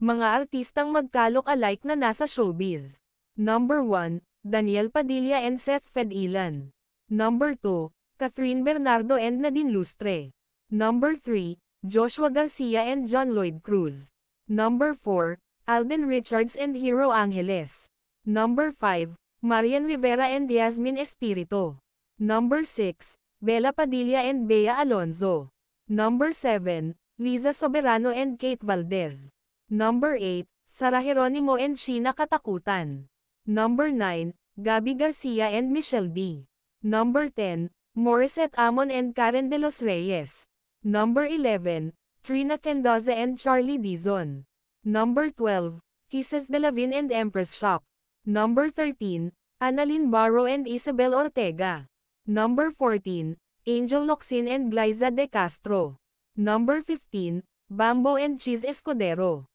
Mga artistang magka-look-alike na nasa showbiz. Number 1, Daniel Padilla and Seth Fedilan. Number 2, Catherine Bernardo and Nadine Lustre. Number 3, Joshua Garcia and John Lloyd Cruz. Number 4, Alden Richards and Hero Angeles. Number 5, Marian Rivera and Yasmin Espirito. Number 6, Bella Padilla and Bea Alonzo. Number 7, Liza Soberano and Kate Valdez. Number 8, Sara Geronimo and Sheena Katakutan. Number 9, Gabby Garcia and Michelle D. Number 10, Morissette Amon and Karen De Los Reyes. Number 11, Trina Kendoza and Charlie Dizon. Number 12, Kisses Delavin and Empress Shock. Number 13, Annalyn Barrow and Isabel Ortega. Number 14, Angel Locsin and Glyza De Castro. Number 15, Bambo and Cheese Escudero.